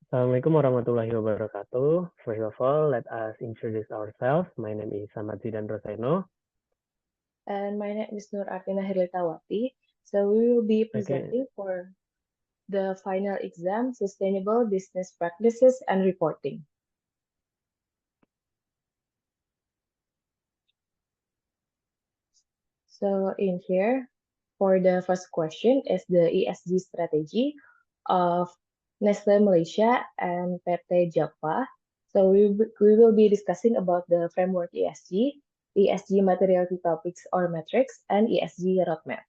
Assalamualaikum warahmatullahi wabarakatuh. First of all, let us introduce ourselves. My name is Ahmad Zidan Roseno. And my name is Nur Artina Herlitawati. So we will be Okay, presenting for the final exam, Sustainable Business Practices and Reporting. So in here, for the first question is the ESG strategy of Nestle Malaysia and PT Japfa. So we will be discussing about the framework ESG, ESG Materiality Topics or metrics, and ESG roadmap.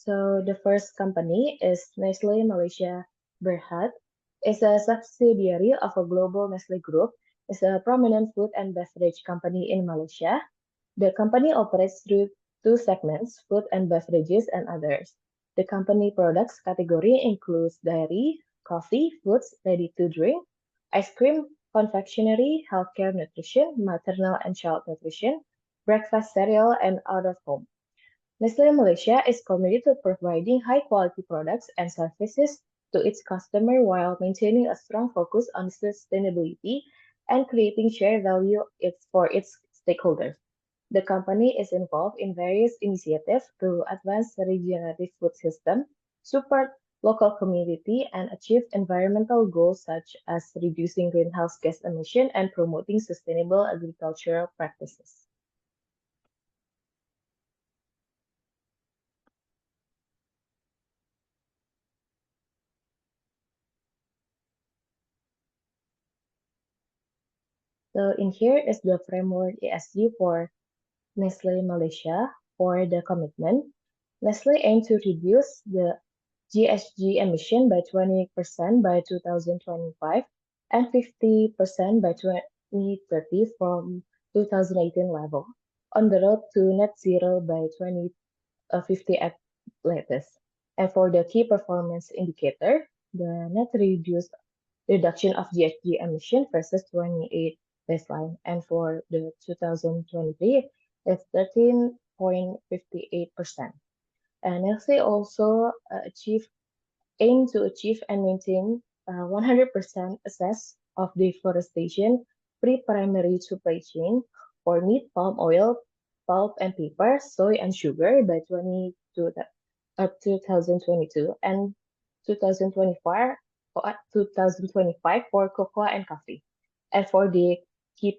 So the first company is Nestle Malaysia Berhad. It's a subsidiary of a global Nestle group. It's a prominent food and beverage company in Malaysia. The company operates through two segments, food and beverages and others. The company products category includes dairy, coffee, foods, ready to drink, ice cream, confectionery, healthcare nutrition, maternal and child nutrition, breakfast cereal, and out of home. Nestle Malaysia is committed to providing high-quality products and services to its customer while maintaining a strong focus on sustainability and creating shared value for its stakeholders. The company is involved in various initiatives to advance the regenerative food system, support local community, and achieve environmental goals such as reducing greenhouse gas emission and promoting sustainable agricultural practices. So in here is the framework ESG for Nestle Malaysia for the commitment. Nestle aims to reduce the GHG emission by 20% by 2025 and 50% by 2030 from 2018 level, on the road to net zero by 2050 at latest. And for the key performance indicator, the net reduction of GHG emission versus 28 baseline. And for the 2023, it's 13.58%. And Nestle also aim to achieve and maintain 100% access of deforestation pre-primary supply chain for meat, palm oil, pulp and paper, soy and sugar by 2022 and 2025 for cocoa and coffee. And for the key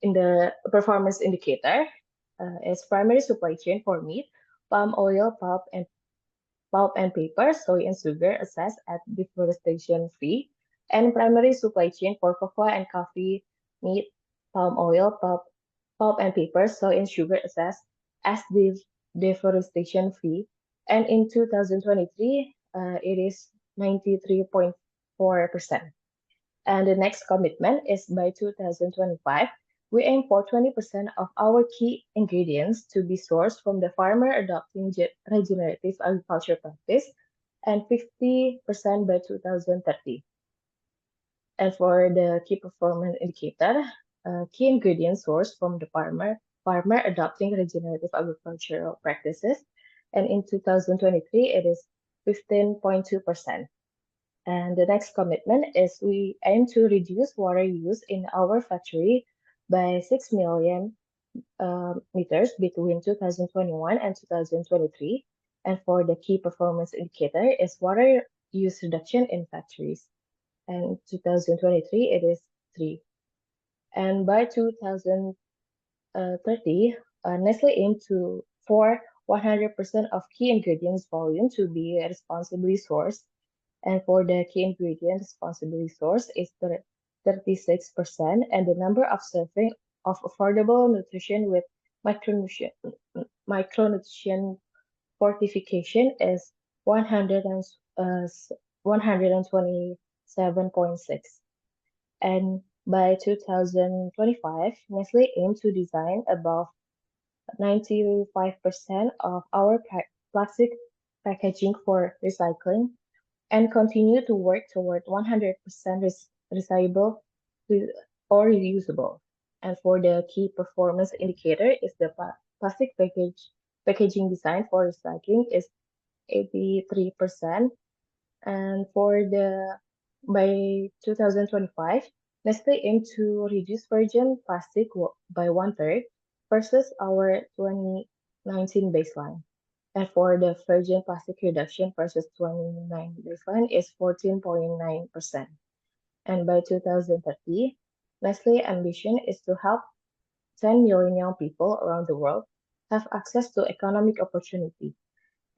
in the performance indicator is primary supply chain for meat, palm oil, pulp and paper, soy and sugar assessed at deforestation free, and primary supply chain for cocoa and coffee, meat, palm oil, pulp and paper, soy and sugar assessed as deforestation free. And in 2023, it is 93.4%. And the next commitment is by 2025, we aim for 20% of our key ingredients to be sourced from the farmer adopting regenerative agriculture practice and 50% by 2030. And for the key performance indicator, key ingredients sourced from the farmer adopting regenerative agricultural practices. And in 2023, it is 15.2%. And the next commitment is we aim to reduce water use in our factory by 6 million meters between 2021 and 2023. And for the key performance indicator is water use reduction in factories. And 2023, it is 3. And by 2030, Nestle aimed for 100% of key ingredients volume to be responsibly sourced, and for the key ingredient responsibly sourced is 36%, and the number of serving of affordable nutrition with micronutrient fortification is 127.6. And by 2025, Nestle aims to design above 95% of our plastic packaging for recycling and continue to work toward 100% recyclable or reusable. And for the key performance indicator is the plastic packaging design for recycling is 83%. And for the by 2025, Nestle aimed to reduce virgin plastic by one third versus our 2019 baseline. And for the virgin plastic reduction versus 2019 baseline is 14.9%. And by 2030, Nestle ambition is to help 10 million young people around the world have access to economic opportunity.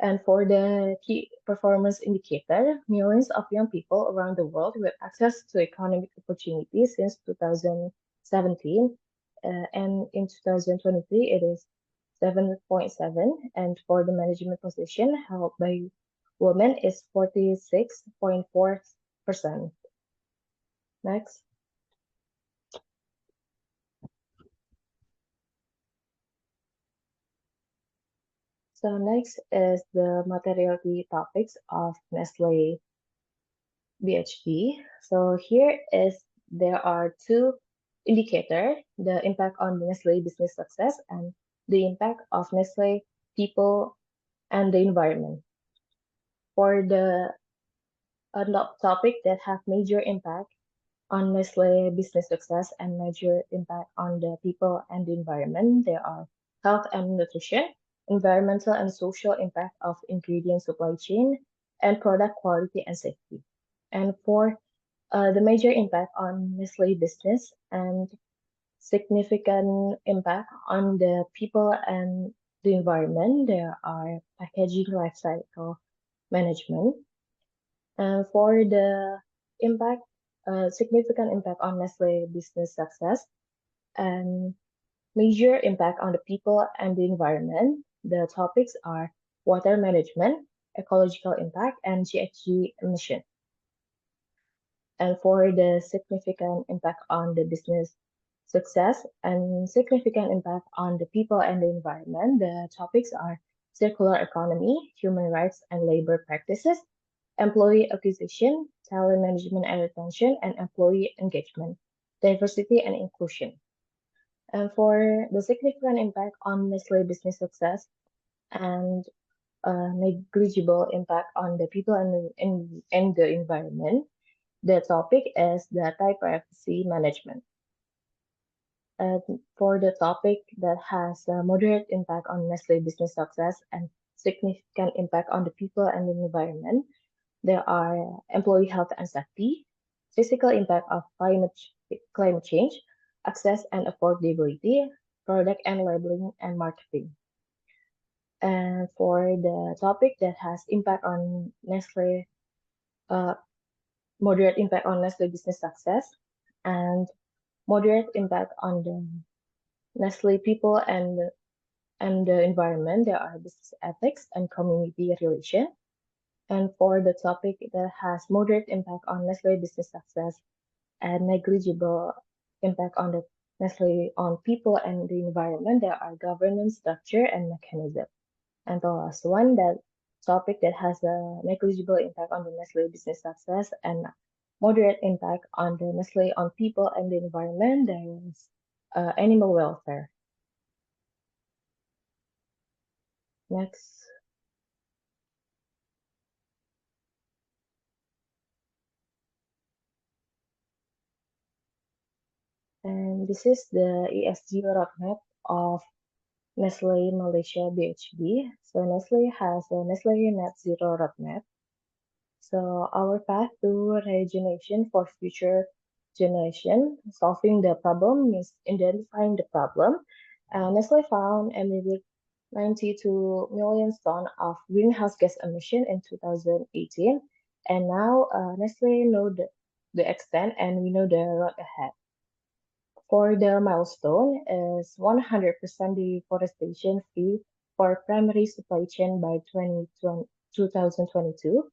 And for the key performance indicator, millions of young people around the world with access to economic opportunities since 2017. And in 2023, it is 7.7. And for the management position held by women is 46.4%. Next. So next is the materiality topics of Nestle BHD. So here is there are two indicators, the impact on Nestle business success and the impact of Nestle people and the environment. For the topic that have major impact on Nestle business success and major impact on the people and the environment, there are health and nutrition, environmental and social impact of ingredient supply chain, and product quality and safety. And for the major impact on Nestle business and significant impact on the people and the environment, there are packaging life cycle management. And for the impact, significant impact on Nestle business success and major impact on the people and the environment, the topics are water management, ecological impact, and GHG emission. And for the significant impact on the business success and significant impact on the people and the environment, the topics are circular economy, human rights and labor practices, employee acquisition, talent management and retention, and employee engagement, diversity and inclusion. And for the significant impact on Nestle business success and negligible impact on the people and the environment, the topic is data privacy management. And for the topic that has a moderate impact on Nestle business success and significant impact on the people and the environment, there are employee health and safety, physical impact of climate change, access and affordability, product and labeling and marketing. And for the topic that has impact on Nestle, moderate impact on Nestle business success, and moderate impact on the Nestle people and the environment, there are business ethics and community relation. And for the topic that has moderate impact on Nestle business success and negligible impact on the Nestle on people and the environment, there are governance structure and mechanism. And the last one, that topic that has a negligible impact on the Nestle business success and moderate impact on the Nestle on people and the environment, there is animal welfare. Next. And this is the ESG roadmap of Nestle Malaysia BHB. So Nestle has a Nestle Net Zero roadmap. So our path to regeneration for future generation, solving the problem means identifying the problem. Nestle found emitted 92 million tons of greenhouse gas emission in 2018. And now Nestle know the extent and we know the road ahead. For the milestone is 100% deforestation free for primary supply chain by 2022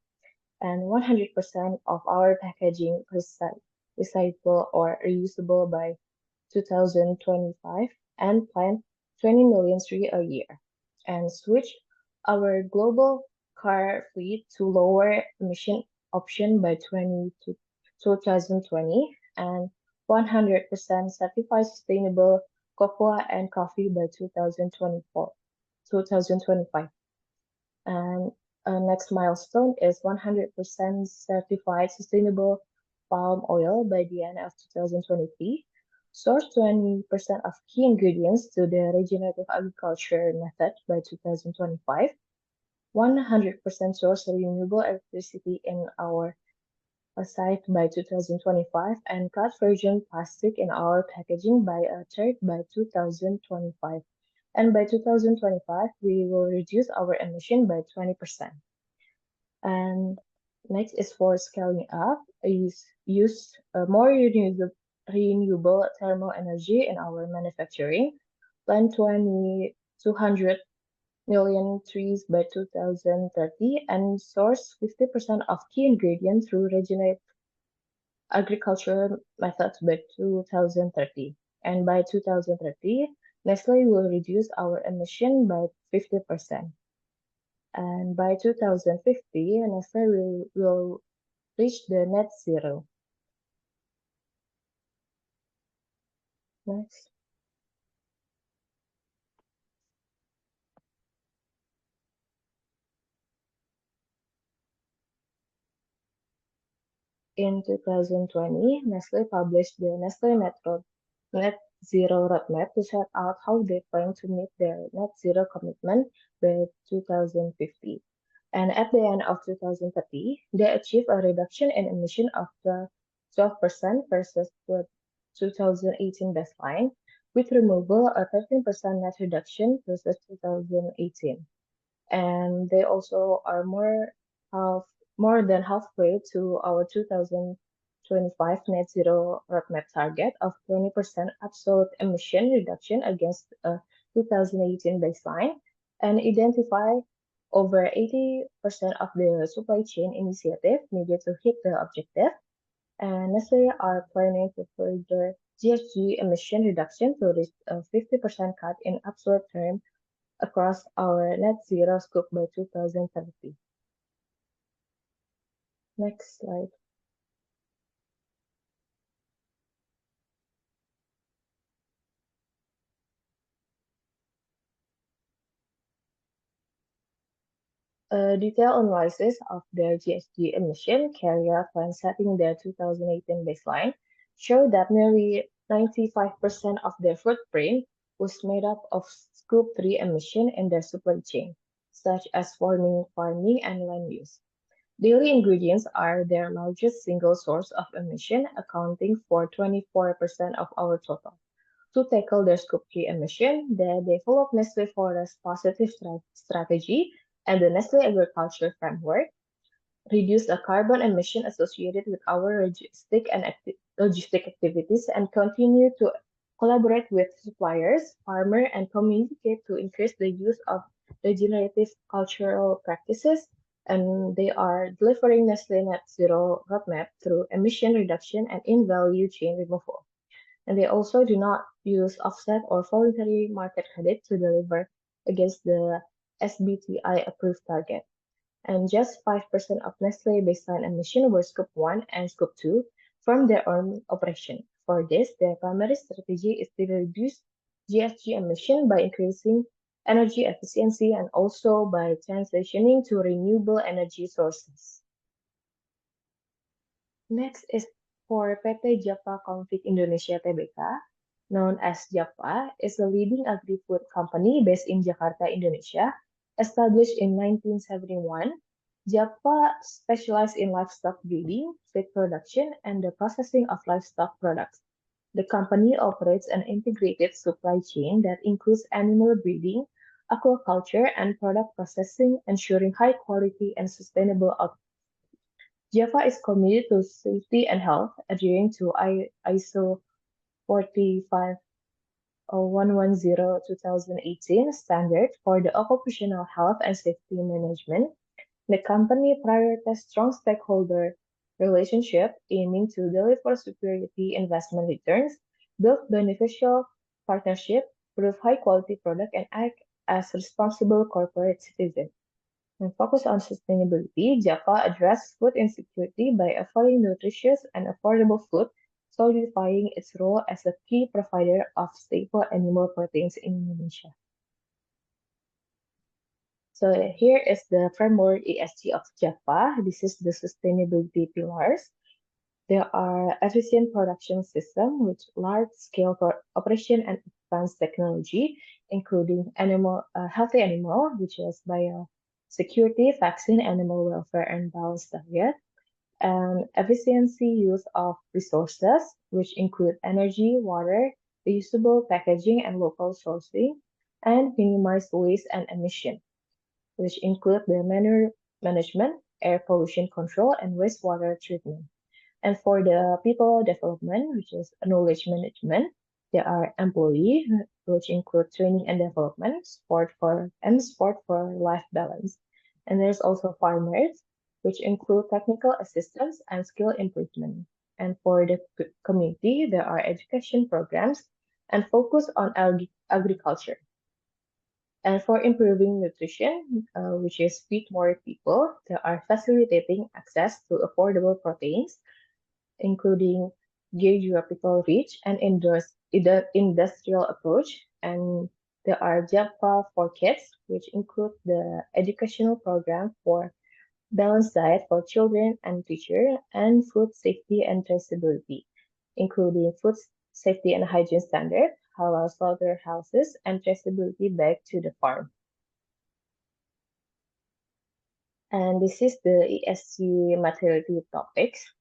and 100% of our packaging recyclable or reusable by 2025 and plant 20 million trees a year and switch our global car fleet to lower emission option by 2020 and 100% certified sustainable cocoa and coffee by 2025. And next milestone is 100% certified sustainable palm oil by the end of 2023. Source 20% of key ingredients to the regenerative agriculture method by 2025. 100% source renewable electricity in our site by 2025 and cut virgin plastic in our packaging by a third by 2025. And by 2025, we will reduce our emission by 20%. And next is for scaling up, use more renewable thermal energy in our manufacturing. Plant 200 million trees by 2030 and source 50% of key ingredients through regenerative agricultural methods by 2030. And by 2030, Nestle will reduce our emission by 50%. And by 2050, Nestle will reach the net zero. Next. In 2020, Nestle published the Nestle Net Zero Roadmap to set out how they plan to meet their net zero commitment by 2050. And at the end of 2030, they achieved a reduction in emission of 12% versus the 2018 baseline, with removal a 13% net reduction versus 2018. And they also are more than halfway to our 2025 net zero roadmap target of 20% absolute emission reduction against a 2018 baseline and identify over 80% of the supply chain initiative needed to hit the objective. And Nestle are planning to further GHG emission reduction to reach a 50% cut in absolute term across our net zero scope by 2030. Next slide. A detailed analysis of their GHG emission carried out when setting their 2018 baseline showed that nearly 95% of their footprint was made up of Scope 3 emission in their supply chain, such as farming, and land use. Dairy ingredients are their largest single source of emission, accounting for 24% of our total. To tackle their Scope 3 emission, they developed Nestle Forest Positive Strategy and the Nestle Agriculture Framework, reduce the carbon emission associated with our logistic activities, and continue to collaborate with suppliers, farmers, and communicate to increase the use of regenerative cultural practices. And they are delivering Nestle Net Zero roadmap through emission reduction and in value chain removal. And they also do not use offset or voluntary market credit to deliver against the SBTI approved target. And just 5% of Nestle baseline emission were Scope 1 and Scope 2 from their own operation. For this, their primary strategy is to reduce GHG emission by increasing energy efficiency and also by transitioning to renewable energy sources. Next is for PT Japfa Comfeed Indonesia Tbk, known as Japfa, is a leading agri-food company based in Jakarta, Indonesia. Established in 1971, Japfa specialized in livestock breeding, feed production, and the processing of livestock products. The company operates an integrated supply chain that includes animal breeding, aquaculture, and product processing, ensuring high quality and sustainable output. Japfa is committed to safety and health, adhering to ISO 45110-2018 standard for the occupational health and safety management. The company prioritizes strong stakeholder relationship, aiming to deliver superiority investment returns, build beneficial partnership, prove high quality product, and act as responsible corporate citizen. And focus on sustainability, Japfa addressed food insecurity by offering nutritious and affordable food solidifying its role as a key provider of staple animal proteins in Indonesia. So here is the framework ESG of Japfa. This is the sustainability pillars. There are efficient production system with large-scale operation and advanced technology, including healthy animal, which is biosecurity, vaccine, animal welfare, and balanced diet, and efficiency use of resources, which include energy, water, reusable packaging, and local sourcing, and minimize waste and emission, which include the manure management, air pollution control, and wastewater treatment. And for the people development, which is knowledge management, there are employee, which include training and development, sport for life balance. And there's also farmers, which include technical assistance and skill improvement. And for the community, there are education programs and focus on agriculture. And for improving nutrition, which is feed more people, there are facilitating access to affordable proteins, including geographical reach and industrial approach. And there are Japfa for kids, which include the educational program for balanced diet for children and teachers, and food safety and traceability, including food safety and hygiene standard, halal slaughterhouses, and traceability back to the farm. And this is the ESG materiality topics.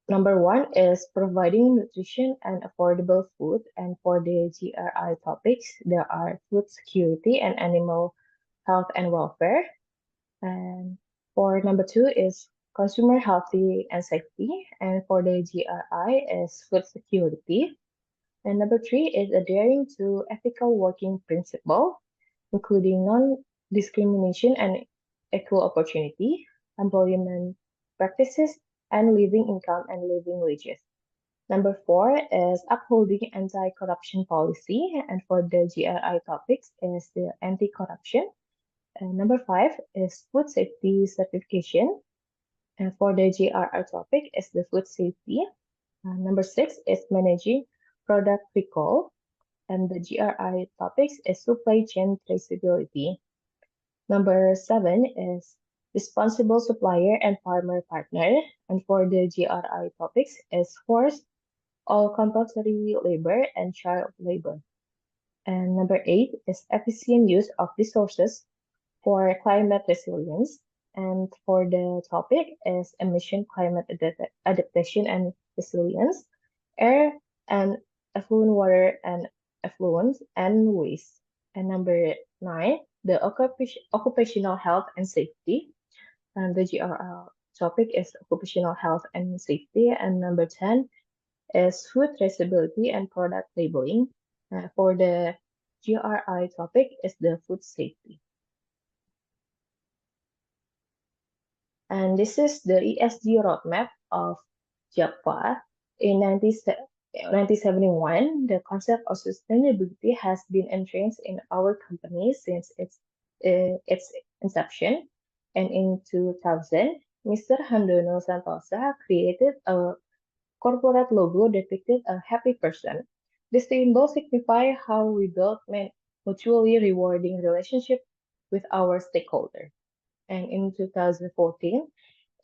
Number one is providing nutrition and affordable food. And for the GRI topics, there are food security and animal health and welfare. And for number two is consumer healthy and safety. And for the GRI is food security. And number three is adhering to ethical working principle, including non-discrimination and equal opportunity, employment practices, and living income and living wages. Number four is upholding anti-corruption policy, and for the GRI topics is the anti-corruption. And number five is food safety certification, and for the GRI topic is the food safety. Number six is managing product recall, and the GRI topics is supply chain traceability. Number seven is responsible supplier and farmer partner, and for the GRI topics is forced all compulsory labor and child labor. And number eight is efficient use of resources for climate resilience. And for the topic is emission climate adaptation and resilience, air and effluent water and effluents and waste. And number nine, the occupational health and safety. And the GRL topic is occupational health and safety. And number 10 is food traceability and product labeling. For the GRI topic is the food safety. And this is the ESG roadmap of Japfa. In 1971, the concept of sustainability has been entrenched in our company since its inception. And in 2000, Mr. Handono Santosa created a corporate logo depicted a happy person. This symbol signifies how we build mutually rewarding relationship with our stakeholder. And in 2014,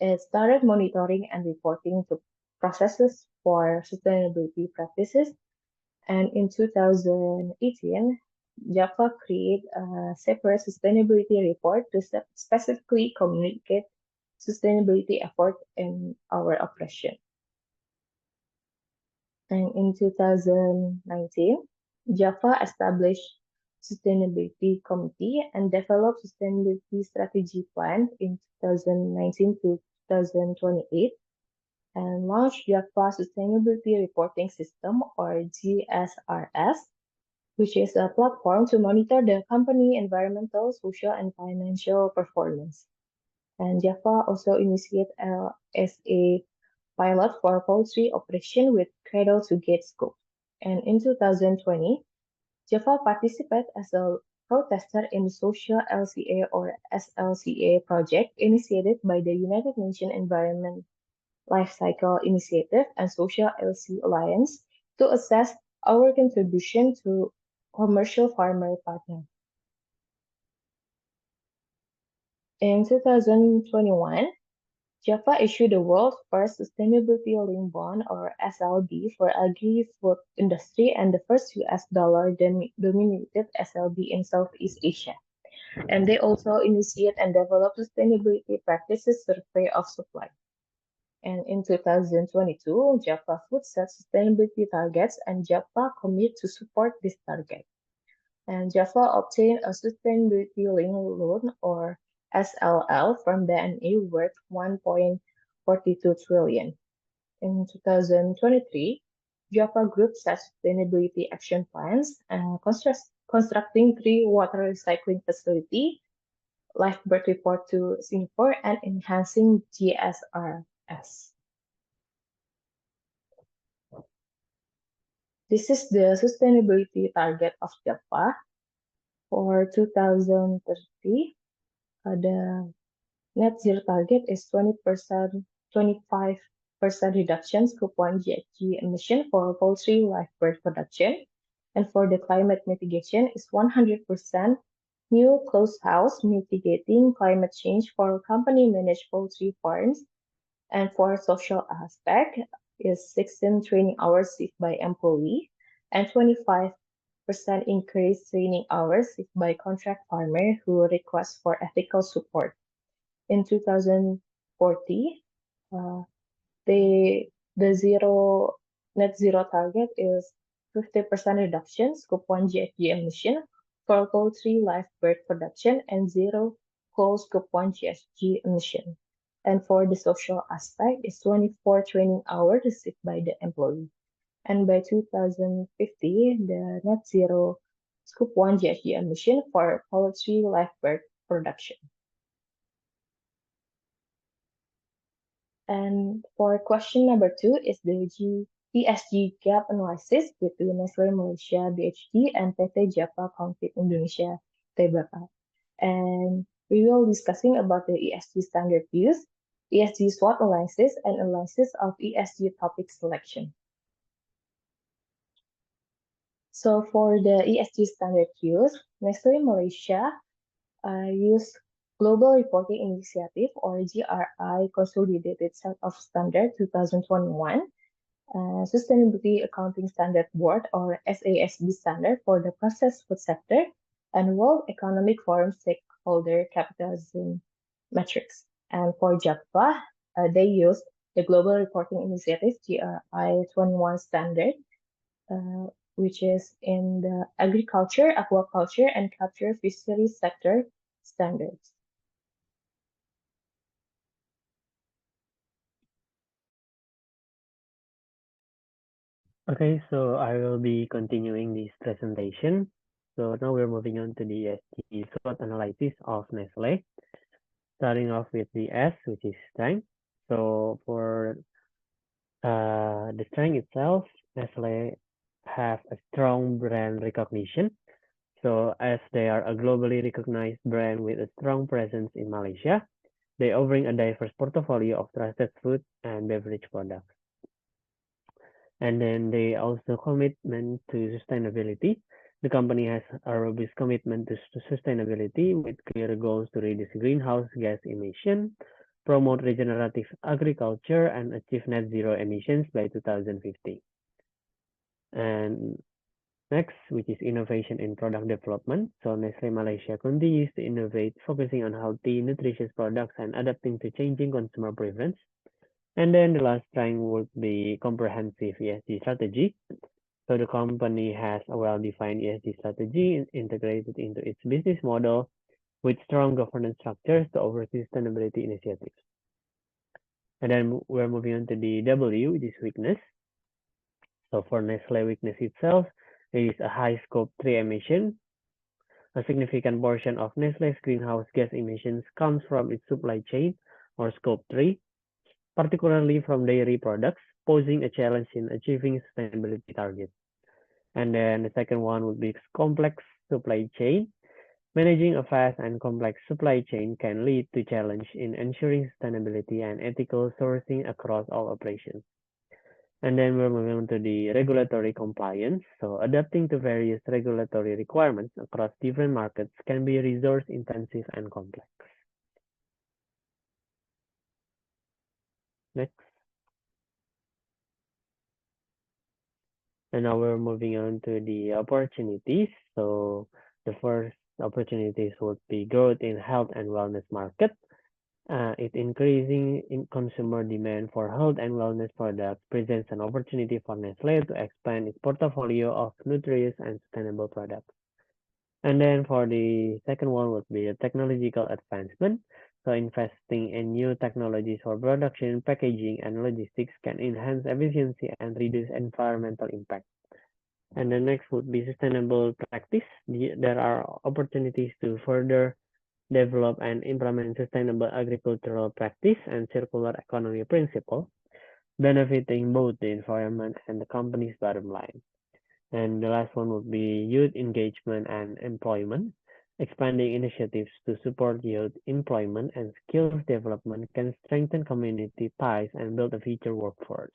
it started monitoring and reporting to processes for sustainability practices. And in 2018, Japfa created a separate sustainability report to specifically communicate sustainability effort in our operation. And in 2019, Japfa established Sustainability Committee and developed Sustainability Strategy Plan in 2019 to 2028 and launched Japfa Sustainability Reporting System or GSRS, which is a platform to monitor the company environmental, social, and financial performance. And Japfa also initiated as a pilot for poultry operation with cradle to gate scope. And in 2020, Japfa participated as a protester in the Social LCA or SLCA project initiated by the United Nations Environment Life Cycle Initiative, and Social LC Alliance to assess our contribution to commercial farmer partner. In 2021, Japfa issued the world's first sustainability-linked bond, or SLB, for agri-food industry and the first US dollar-denominated SLB in Southeast Asia. And they also initiate and develop sustainability practices survey of supply. And in 2022, Japfa Food set sustainability targets, and Japfa commit to support this target. And Japfa obtained a sustainability-linked loan, or SLL, from BNA worth 1.42 trillion. In 2023, Japfa Group set sustainability action plans, constructing 3 water recycling facilities, live birth report to Singapore, and enhancing GSRS. This is the sustainability target of Japfa for 2030. The net zero target is 20%, 25% reduction Scope 1 GHG emission for poultry live bird production. And for the climate mitigation is 100% new closed house mitigating climate change for company managed poultry farms. And for social aspect is 16 training hours saved by employee and 25% increase training hours saved by contract farmer who request for ethical support. In 2040, the net zero target is 50% reduction Scope 1 GHG emission for poultry live bird production and zero coal Scope 1 GHG emission. And for the social aspect, is 24 training hours received by the employee. And by 2050, the net zero Scope 1 GHG emission for poultry live bird production. And for question number 2 is the ESG gap analysis between Nestle Malaysia BHD and PT Japfa Comfeed Indonesia Tbk. And we will discussing about the ESG standard use, ESG SWOT analysis, and analysis of ESG topic selection. So for the ESG standard use, Nestle Malaysia use Global Reporting Initiative, or GRI, Consolidated Set of Standard 2021, Sustainability Accounting Standard Board, or SASB standard for the processed food sector, and World Economic Forum stakeholder capitalism metrics. And for Japfa, they use the Global Reporting Initiative GRI 21 standard, which is in the agriculture, aquaculture, and capture fisheries sector standards. Okay, so I will be continuing this presentation. So now we're moving on to the ESG SWOT analysis of Nestle, starting off with the S, which is strength. So for the strength itself, Nestle have a strong brand recognition. So as they are a globally recognized brand with a strong presence in Malaysia, they offering a diverse portfolio of trusted food and beverage products. And then they also commitment to sustainability. The company has a robust commitment to sustainability with clear goals to reduce greenhouse gas emission, promote regenerative agriculture, and achieve net zero emissions by 2050. And next, which is innovation in product development. So Nestle Malaysia continues to innovate, focusing on healthy, nutritious products and adapting to changing consumer preference. And then the last strength would be comprehensive ESG strategy. So the company has a well-defined ESG strategy integrated into its business model with strong governance structures to oversee sustainability initiatives. And then we're moving on to the W, which is weakness. So for Nestle weakness itself, it is a high scope 3 emission. A significant portion of Nestle's greenhouse gas emissions comes from its supply chain, or scope 3, particularly from dairy products, posing a challenge in achieving sustainability targets. And then the second one would be complex supply chain. Managing a vast and complex supply chain can lead to challenge in ensuring sustainability and ethical sourcing across all operations. And then we're moving on to the regulatory compliance. So adapting to various regulatory requirements across different markets can be resource intensive and complex. Next. And now we're moving on to the opportunities. So the first opportunities would be growth in health and wellness market. It increasing in consumer demand for health and wellness products presents an opportunity for Nestle to expand its portfolio of nutritious and sustainable products. And then for the second one would be a technological advancement. So investing in new technologies for production, packaging, and logistics can enhance efficiency and reduce environmental impact. And the next would be sustainable practice. There are opportunities to further develop and implement sustainable agricultural practice and circular economy principle, benefiting both the environment and the company's bottom line. And the last one would be youth engagement and employment. Expanding initiatives to support youth employment and skills development can strengthen community ties and build a future workforce.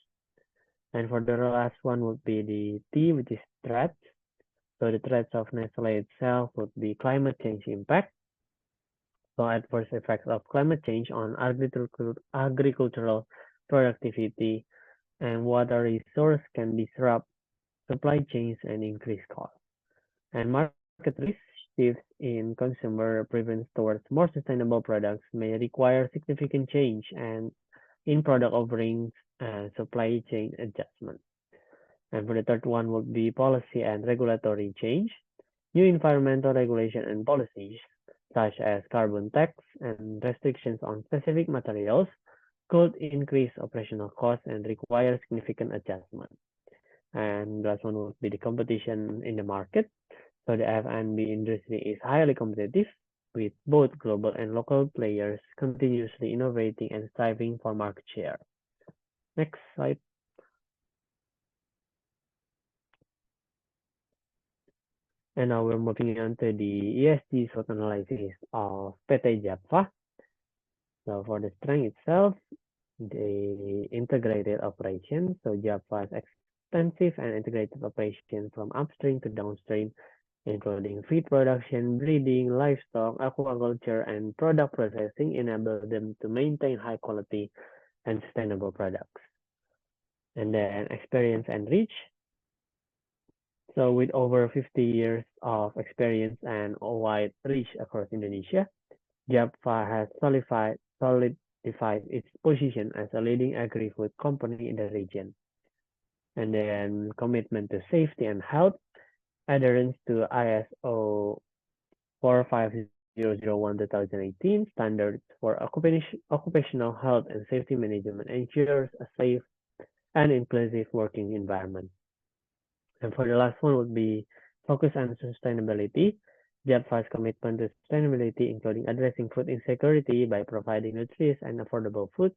And for the last one would be the T, which is threats. So the threats of Nestle itself would be climate change impact. So adverse effects of climate change on agricultural productivity and water resource can disrupt supply chains and increase costs. And market risk shifts in consumer preference towards more sustainable products may require significant change and in product offerings and supply chain adjustment. And for the third one would be policy and regulatory change. New environmental regulation and policies, such as carbon tax and restrictions on specific materials, could increase operational costs and require significant adjustment. And the last one would be the competition in the market. So the F&B industry is highly competitive, with both global and local players continuously innovating and striving for market share. Next slide. And now we're moving on to the ESG SWOT analysis of PT Japfa. So for the strength itself, the integrated operation. So Japfa's extensive and integrated operation from upstream to downstream, including feed production, breeding, livestock, aquaculture, and product processing, enable them to maintain high quality and sustainable products. And then experience and reach. So with over 50 years of experience and a wide reach across Indonesia, Japfa has solidified its position as a leading agri-food company in the region. And then commitment to safety and health, adherence to ISO 45001-2018 standards for occupational health and safety management ensures a safe and inclusive working environment. And for the last one would be focus on sustainability. Japfa's commitment to sustainability, including addressing food insecurity by providing nutritious and affordable food,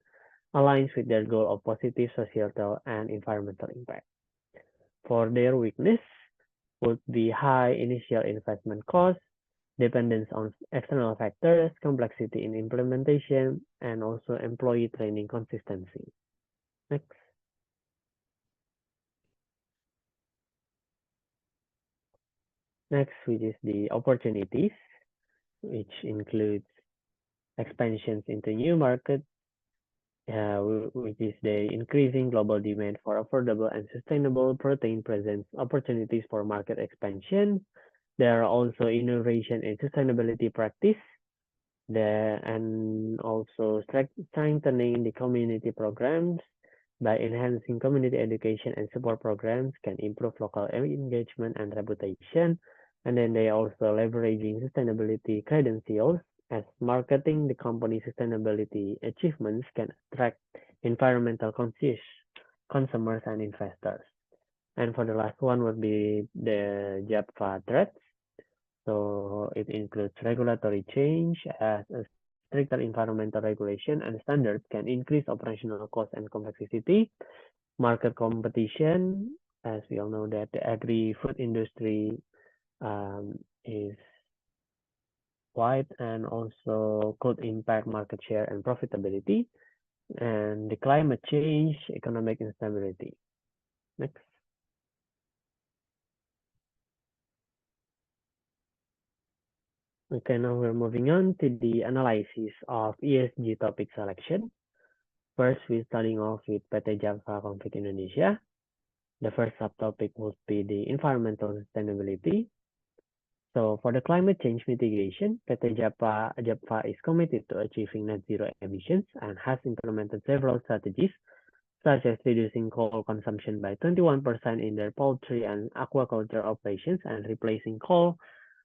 aligns with their goal of positive societal and environmental impact. For their weakness would be high initial investment costs, dependence on external factors, complexity in implementation, and also employee training consistency. Next. Next, which is the opportunities, which includes expansions into new markets, which is the increasing global demand for affordable and sustainable protein presents opportunities for market expansion. There are also innovation in sustainability practice, and also strengthening the community programs by enhancing community education and support programs can improve local engagement and reputation. And then they also leveraging sustainability credentials as marketing the company's sustainability achievements can attract environmental conscious consumers and investors. And for the last one would be the Japfa threats. So it includes regulatory change as a stricter environmental regulation and standards can increase operational cost and complexity. Market competition, as we all know that the agri-food industry is worldwide and also could impact market share and profitability, and the climate change, economic instability. Next. Okay, now we're moving on to the analysis of ESG topic selection. First, we're starting off with PT Japfa Comfeed Indonesia. The first subtopic would be the environmental sustainability. So for the climate change mitigation, PT Japfa is committed to achieving net zero emissions and has implemented several strategies, such as reducing coal consumption by 21% in their poultry and aquaculture operations and replacing coal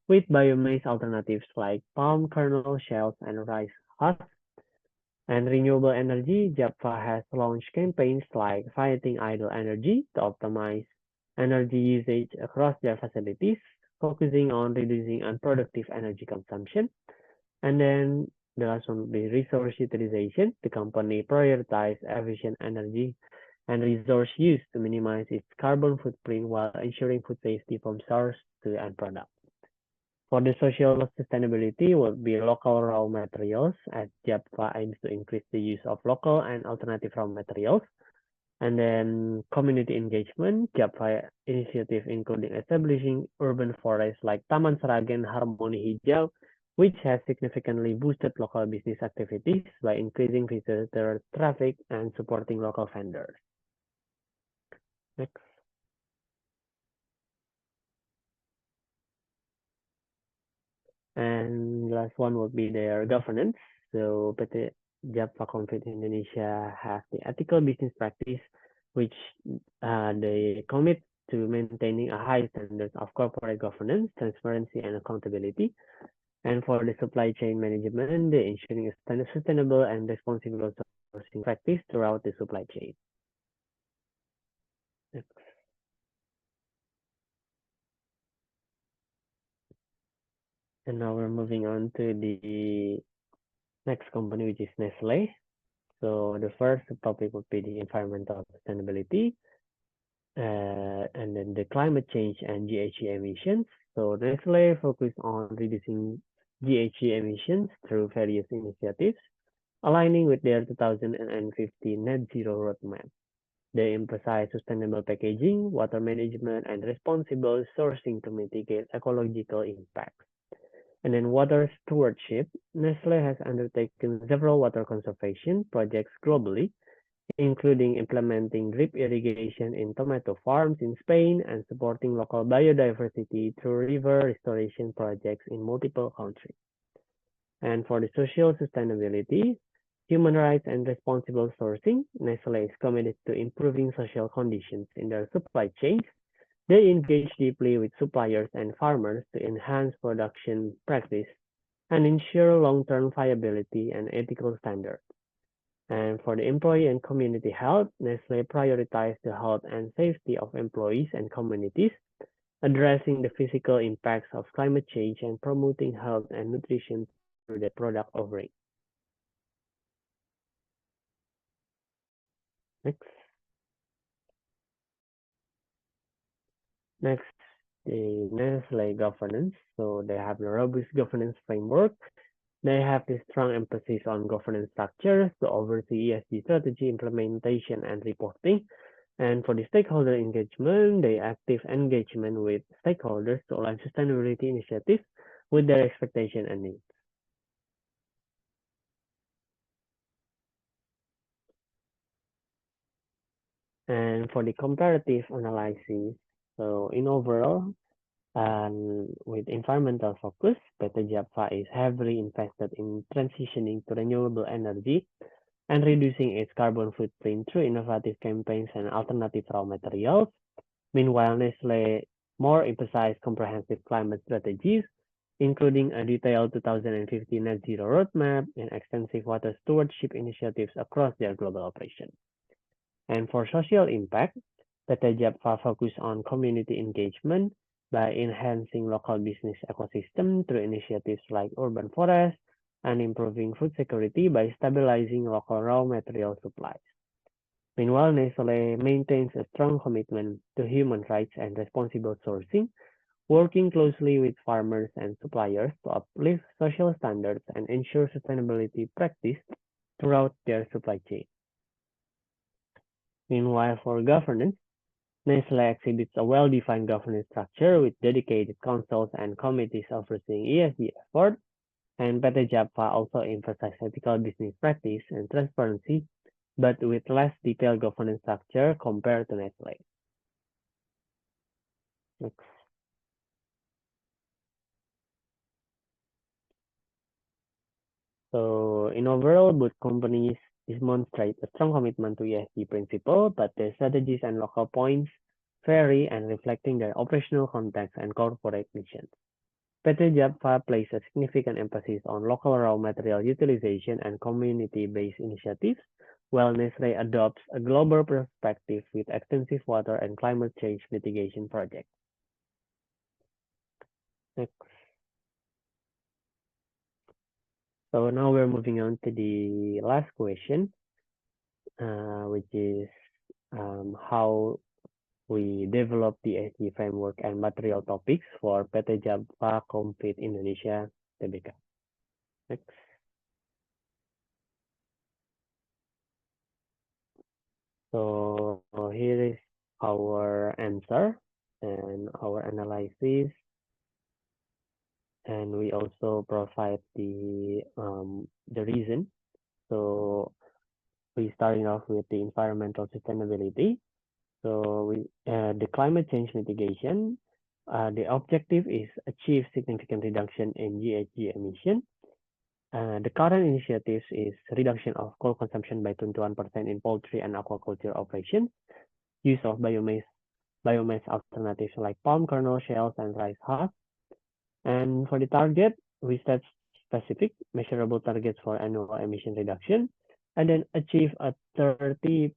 with biomass alternatives like palm kernel shells and rice husks. And renewable energy, Japfa has launched campaigns like Fighting Idle Energy to optimize energy usage across their facilities, focusing on reducing unproductive energy consumption. And then the last one will be resource utilization. The company prioritizes efficient energy and resource use to minimize its carbon footprint while ensuring food safety from source to end product. For the social sustainability will be local raw materials, as Japfa aims to increase the use of local and alternative raw materials. And then community engagement, Japfa initiative including establishing urban forests like Taman Seragen Harmoni Hijau, which has significantly boosted local business activities by increasing visitor traffic and supporting local vendors. Next. And last one would be their governance. So PT Japfa Comfeed Indonesia has the ethical business practice, which they commit to maintaining a high standard of corporate governance, transparency, and accountability. And for the supply chain management, they ensuring a sustainable and responsible sourcing practice throughout the supply chain. Next. And now we're moving on to the next company, which is Nestle. So the first topic would be the environmental sustainability, and then the climate change and GHG emissions. So Nestle focus on reducing GHG emissions through various initiatives, aligning with their 2050 net zero roadmap. They emphasize sustainable packaging, water management, and responsible sourcing to mitigate ecological impacts. And then water stewardship, Nestle has undertaken several water conservation projects globally, including implementing drip irrigation in tomato farms in Spain and supporting local biodiversity through river restoration projects in multiple countries. And for the social sustainability, human rights and responsible sourcing, Nestle is committed to improving social conditions in their supply chains. They engage deeply with suppliers and farmers to enhance production practice and ensure long-term viability and ethical standards. And for the employee and community health, Nestle prioritizes the health and safety of employees and communities, addressing the physical impacts of climate change and promoting health and nutrition through their product offering. Next. Next, the Nestle governance. So they have a robust governance framework. They have this strong emphasis on governance structures to oversee ESG strategy implementation and reporting. And for the stakeholder engagement, they active engagement with stakeholders to align sustainability initiatives with their expectation and needs. And for the comparative analysis, so in overall, and with environmental focus, PT Japfa is heavily invested in transitioning to renewable energy and reducing its carbon footprint through innovative campaigns and alternative raw materials. Meanwhile, Nestle more emphasized comprehensive climate strategies, including a detailed 2050 net zero roadmap and extensive water stewardship initiatives across their global operations. And for social impact, PT Japfa focus on community engagement by enhancing local business ecosystem through initiatives like urban forests and improving food security by stabilizing local raw material supplies. Meanwhile, Nestle maintains a strong commitment to human rights and responsible sourcing, working closely with farmers and suppliers to uplift social standards and ensure sustainability practice throughout their supply chain. Meanwhile, for governance, Nestle exhibits a well-defined governance structure with dedicated councils and committees overseeing ESG efforts, and PT Japfa also emphasizes ethical business practice and transparency, but with less detailed governance structure compared to Nestle. Next. So, in overall, both companies demonstrate a strong commitment to ESG principle, but their strategies and local points vary and reflecting their operational context and corporate mission. PT Japfa places a significant emphasis on local raw material utilization and community-based initiatives, while Nestle adopts a global perspective with extensive water and climate change mitigation projects. Next. So now we're moving on to the last question, which is how we develop the ESG framework and material topics for PT Japfa Comfeed Indonesia Tbk. Next. So here is our answer and our analysis, and we also provide the reason. So we starting off with the environmental sustainability. So the climate change mitigation, the objective is achieve significant reduction in GHG emission. The current initiatives is reduction of coal consumption by 21% in poultry and aquaculture operations, use of biomass alternatives like palm kernel shells and rice husk. And for the target, we set specific measurable targets for annual emission reduction, and then achieve a 30%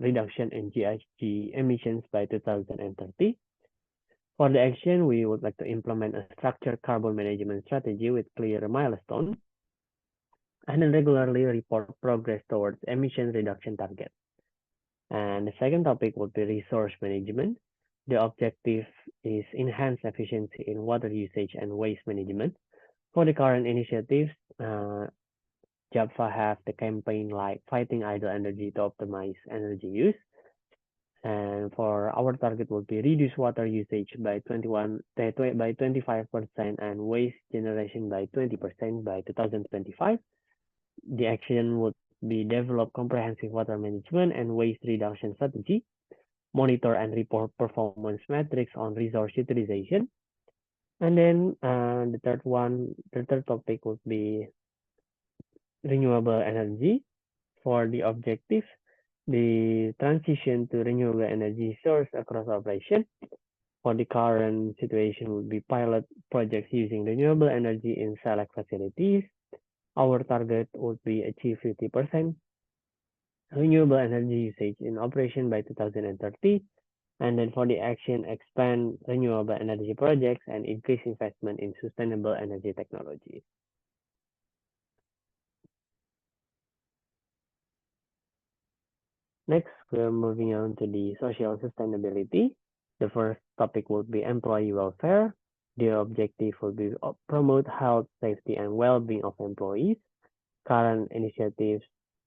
reduction in GHG emissions by 2030. For the action, we would like to implement a structured carbon management strategy with clear milestones, and then regularly report progress towards emission reduction target. And the second topic would be resource management. The objective is enhance efficiency in water usage and waste management. For the current initiatives, Japfa have the campaign like fighting idle energy to optimize energy use. And for our target would be reduce water usage by 25% and waste generation by 20% by 2025. The action would be develop comprehensive water management and waste reduction strategy, monitor and report performance metrics on resource utilization. And then the third topic would be renewable energy. For the objective, the transition to renewable energy source across operation. For the current situation would be pilot projects using renewable energy in select facilities. Our target would be achieve 50% renewable energy usage in operation by 2030. And then for the action, expand renewable energy projects and increase investment in sustainable energy technologies. Next, we're moving on to the social sustainability. The first topic would be employee welfare. The objective would be promote health, safety, and well-being of employees. Current initiatives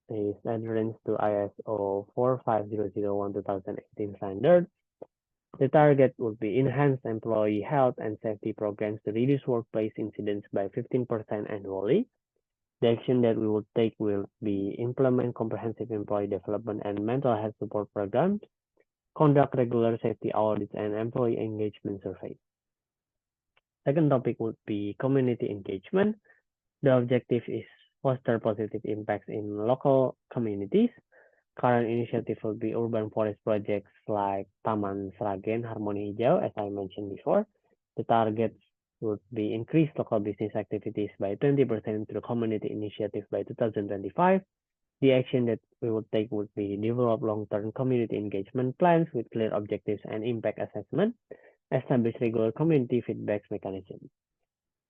is adherence to ISO 45001-2018 standards. The target would be enhance employee health and safety programs to reduce workplace incidents by 15% annually. The action that we will take will be implement comprehensive employee development and mental health support programs, conduct regular safety audits and employee engagement surveys. Second topic would be community engagement. The objective is foster positive impacts in local communities. Current initiative will be urban forest projects like Taman Sragen, Harmoni Hijau, as I mentioned before. The targets would be increase local business activities by 20% through community initiatives by 2025. The action that we would take would be develop long-term community engagement plans with clear objectives and impact assessment, establish regular community feedback mechanisms.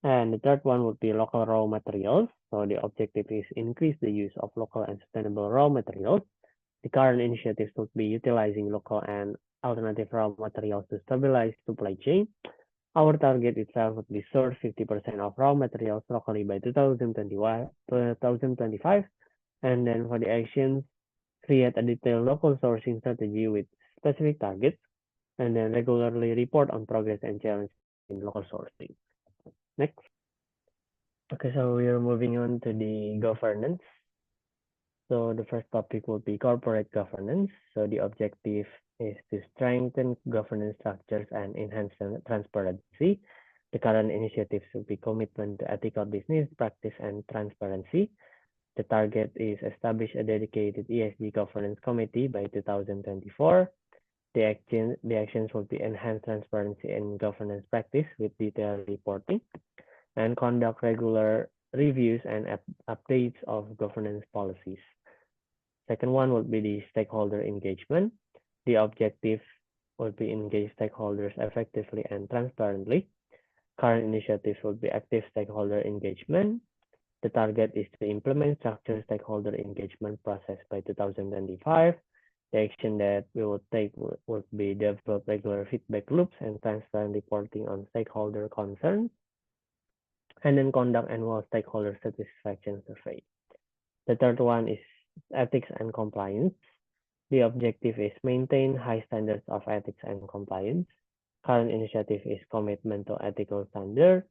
And the third one would be local raw materials. So the objective is increase the use of local and sustainable raw materials. The current initiatives would be utilizing local and alternative raw materials to stabilize supply chain. Our target itself would be source 50% of raw materials locally by 2025, and then for the actions, create a detailed local sourcing strategy with specific targets, and then regularly report on progress and challenges in local sourcing. Next. Okay, so we are moving on to the governance. So the first topic will be corporate governance. So the objective is to strengthen governance structures and enhance transparency. The current initiatives will be commitment to ethical business practice and transparency. The target is establish a dedicated ESG governance committee by 2024. The actions will be enhance transparency and governance practice with detailed reporting and conduct regular reviews and updates of governance policies. Second one would be the stakeholder engagement. The objective would be engage stakeholders effectively and transparently. Current initiatives would be active stakeholder engagement. The target is to implement structured stakeholder engagement process by 2025. The action that we will take would be develop regular feedback loops and transparent reporting on stakeholder concerns, and then conduct annual stakeholder satisfaction survey. The third one is ethics and compliance. The objective is maintain high standards of ethics and compliance. Current initiative is commitment to ethical standards.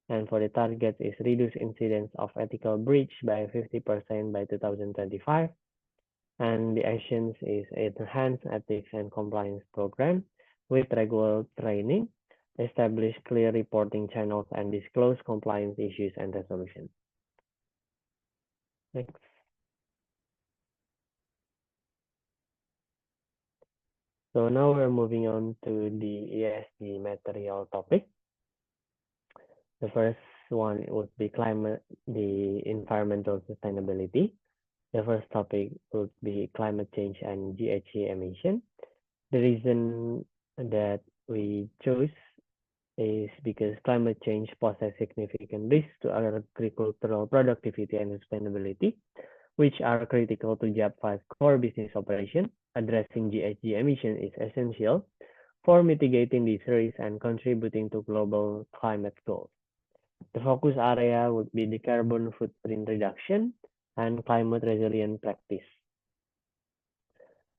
And for the target is reduce incidence of ethical breach by 50% by 2025. And the actions is enhance ethics and compliance program with regular training, establish clear reporting channels, and disclose compliance issues and resolutions. Next. So now we're moving on to the ESG material topic. The first one would be the environmental sustainability. The first topic would be climate change and GHG emission. The reason that we chose is because climate change poses significant risks to agricultural productivity and sustainability, which are critical to Japfa's core business operation. Addressing GHG emission is essential for mitigating these risks and contributing to global climate goals. The focus area would be the carbon footprint reduction and climate resilient practice.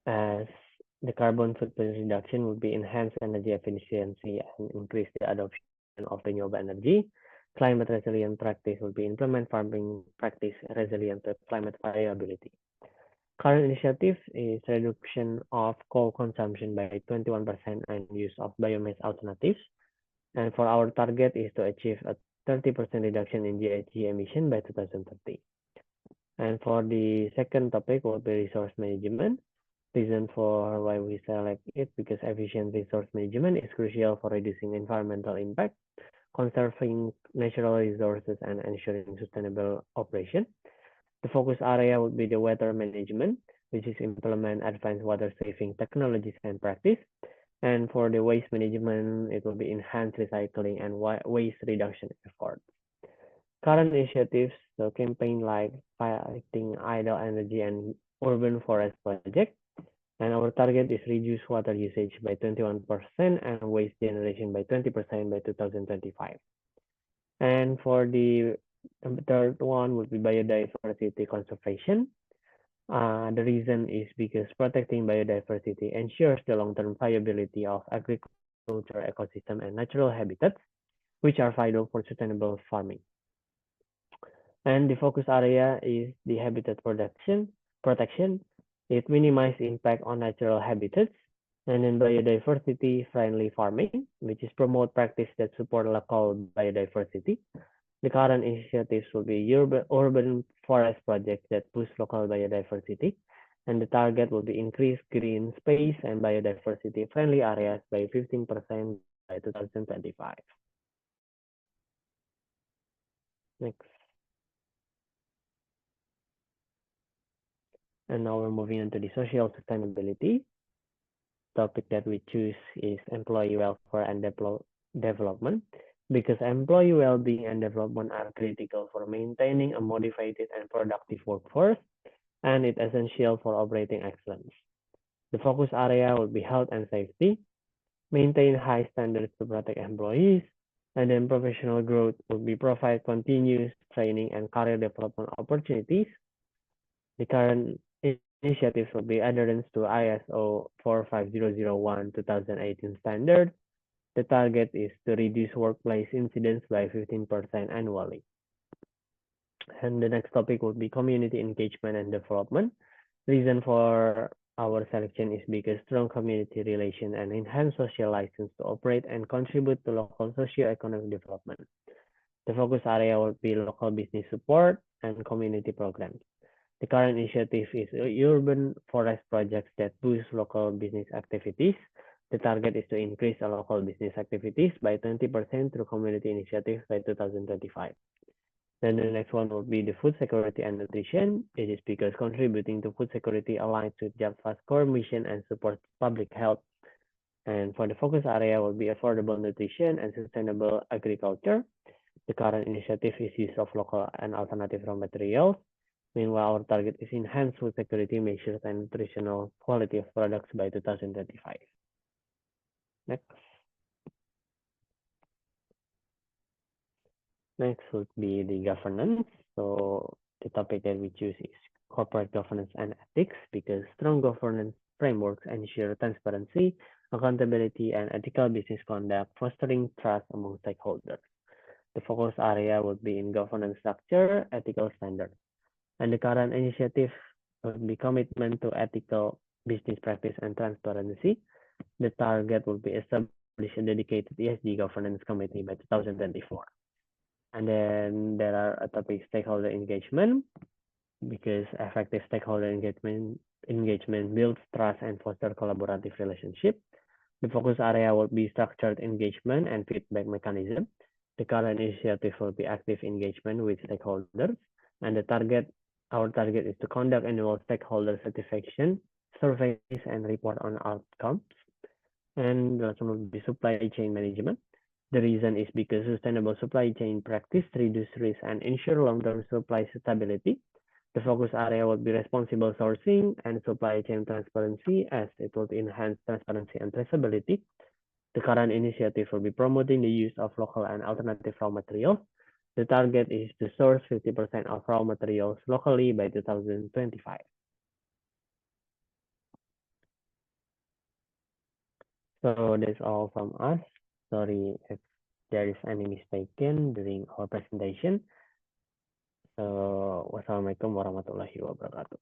As the carbon footprint reduction would be enhanced energy efficiency and increase the adoption of renewable energy. Climate resilient practice will be implement farming practice resilient to climate variability. Current initiative is reduction of coal consumption by 21% and use of biomass alternatives. And for our target is to achieve a 30% reduction in GHG emission by 2030. And for the second topic will be resource management. Reason for why we select it because efficient resource management is crucial for reducing environmental impact, conserving natural resources, and ensuring sustainable operation. The focus area would be the water management, which is implement advanced water saving technologies and practice. And for the waste management, it will be enhanced recycling and waste reduction efforts. Current initiatives, so campaign like fighting idle energy and urban forest project. And our target is reduce water usage by 21% and waste generation by 20% by 2025. And for the third one would be biodiversity conservation. The reason is because protecting biodiversity ensures the long-term viability of agriculture ecosystem and natural habitats, which are vital for sustainable farming. And the focus area is the habitat protection. It minimizes impact on natural habitats, and then biodiversity-friendly farming, which is promote practice that support local biodiversity. The current initiatives will be urban forest projects that boost local biodiversity, and the target will be increase green space and biodiversity-friendly areas by 15% by 2025. Next. And now we're moving on to the social sustainability. Topic that we choose is employee welfare and development, because employee well-being and development are critical for maintaining a motivated and productive workforce, and it's essential for operating excellence. The focus area will be health and safety. maintain high standards to protect employees, and then professional growth would be provide continuous training and career development opportunities. The current initiatives will be adherence to ISO 45001 2018 standard. The target is to reduce workplace incidents by 15% annually. And the next topic would be community engagement and development. Reason for our selection is because strong community relation and enhanced social license to operate and contribute to local socio-economic development. The focus area will be local business support and community programs. The current initiative is urban forest projects that boost local business activities. The target is to increase local business activities by 20% through community initiatives by 2025. Then the next one will be the food security and nutrition. It is because contributing to food security aligns with Japfa's core mission and supports public health. And for the focus area will be affordable nutrition and sustainable agriculture. The current initiative is use of local and alternative raw materials. Meanwhile, our target is enhanced food security measures and nutritional quality of products by 2025. Next. Next would be the governance. So the topic that we choose is corporate governance and ethics because strong governance frameworks ensure transparency, accountability, and ethical business conduct, fostering trust among stakeholders. The focus area would be in governance structure, ethical standards. And the current initiative would be commitment to ethical business practice and transparency. The target will be establish a dedicated ESG governance committee by 2024. And then there are a topic stakeholder engagement because effective stakeholder engagement builds trust and foster collaborative relationship. The focus area will be structured engagement and feedback mechanism. The current initiative will be active engagement with stakeholders, and our target is to conduct annual stakeholder satisfaction surveys and report on outcomes. And the last one will be supply chain management. The reason is because sustainable supply chain practice reduce risk and ensure long-term supply stability. The focus area will be responsible sourcing and supply chain transparency as it will enhance transparency and traceability. The current initiative will be promoting the use of local and alternative raw materials. The target is to source 50% of raw materials locally by 2025. So that's all from us. Sorry if there is any mistaken during our presentation. So, wassalamualaikum warahmatullahi wabarakatuh.